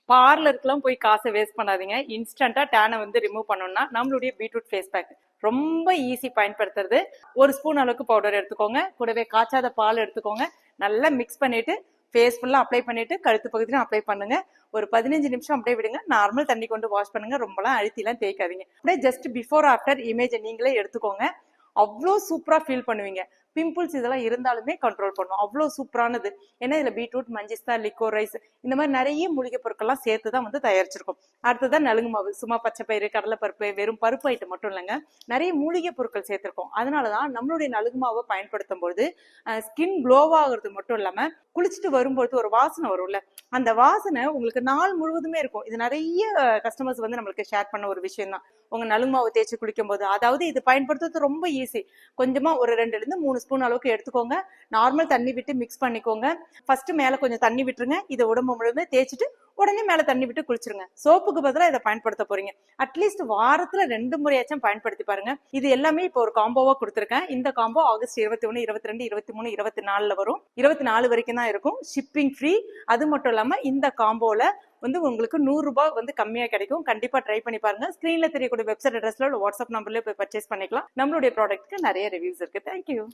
பார்லருக்குலாம் போய் காசை வேஸ்ட் பண்ணாதீங்க. இன்ஸ்டன்டா டேனை வந்து ரிமூவ் பண்ணணும்னா நம்மளுடைய பீட்ரூட் ஃபேஸ் பேக் ரொம்ப ஈஸி பயன்படுத்துறது. ஒரு ஸ்பூன் அளவுக்கு பவுடர் எடுத்துக்கோங்க, கூடவே காய்ச்சாத பால் எடுத்துக்கோங்க, நல்லா மிக்ஸ் பண்ணிட்டு ஃபேஸ் ஃபுல்லா அப்ளை பண்ணிட்டு கழுத்து பகுதியிலும் அப்ளை பண்ணுங்க. ஒரு 15 நிமிஷம் அப்படியே விடுங்க. நார்மல் தண்ணி கொண்டு வாஷ் பண்ணுங்க. ரொம்பலாம் அழுத்திலாம் தேய்க்காதீங்க. அப்படியே ஜஸ்ட் பிஃபோர் ஆஃப்டர் இமேஜை நீங்களே எடுத்துக்கோங்க. அவ்வளோ சூப்பரா ஃபீல் பண்ணுவீங்க. பிம்பிள்ஸ் இதெல்லாம் இருந்தாலுமே கண்ட்ரோல் பண்ணும். அவ்வளோ சூப்பரானது. ஏன்னா இதுல பீட்ரூட், மஞ்சிஸ்தா, லிக்கோரைஸ் இந்த மாதிரி நிறைய மூலிகை பொருட்கள்லாம் சேர்த்து தான் வந்து தயாரிச்சிருக்கோம். அடுத்ததான் நலுங்கு மாவு. சும்மா பச்சை பயிறு, கடலைப்பருப்பு, வெறும் பருப்பு ஐட்டம் மட்டும் இல்லைங்க, நிறைய மூலிகை பொருட்கள் சேர்த்திருக்கோம். அதனாலதான் நம்மளுடைய நலுங்கு மாவை பயன்படுத்தும் போது ஸ்கின் க்ளோவாகிறது மட்டும் இல்லாம குளிச்சுட்டு வரும்போது ஒரு வாசனை வரும்ல, அந்த வாசனை உங்களுக்கு நாள் முழுவதுமே இருக்கும். இது நிறைய கஸ்டமர்ஸ் வந்து நம்மளுக்கு ஷேர் பண்ண ஒரு விஷயம் தான். உங்க நலுங்கு மாவு தேய்ச்சி குளிக்கும் போது, அதாவது இது பயன்படுத்துறது ரொம்ப ஈஸி. கொஞ்சமா ஒரு 2 ல 3 ஸ்பூன் அளவுக்கு எடுத்துக்கோங்க. நார்மல் தண்ணி விட்டு மிக்ஸ் பண்ணிக்கோங்க. ஃபர்ஸ்ட் மேல கொஞ்சம் தண்ணி விட்டுருங்க. இதை உடம்பு முழுவதும் தேய்ச்சிட்டு உடனே மேல தண்ணி விட்டு குளிச்சிருங்க. சோப்புக்கு பதிலாக இதை பயன்படுத்த போறீங்க. அட்லீஸ்ட் வாரத்துல 2 முறையாச்சும் பயன்படுத்தி பாருங்க. இது எல்லாமே இப்போ ஒரு காம்போவா கொடுத்துருக்கேன். இந்த காம்போ ஆகஸ்ட் 21, 22, 23, 24 வரும். 24 வரைக்கும் தான் இருக்கும். Shipping free. அது மட்டும் இல்லாம இந்த காம்போல வந்து உங்களுக்கு 100 ரூபாய் வந்து கம்மியா கிடைக்கும். கண்டிப்பா ட்ரை பண்ணி பாருங்க. ஸ்கிரீன்ல தெரியக்கூடிய வெப்சைட் அட்ரஸ்ல வாட்ஸ்அப் நம்பர்லயே போய் பர்ச்சேஸ் பண்ணிக்கலாம். நம்மளுடைய ப்ராடக்ட்க்கு நிறைய ரிவ்யூஸ் இருக்கு. தேங்க்யூ.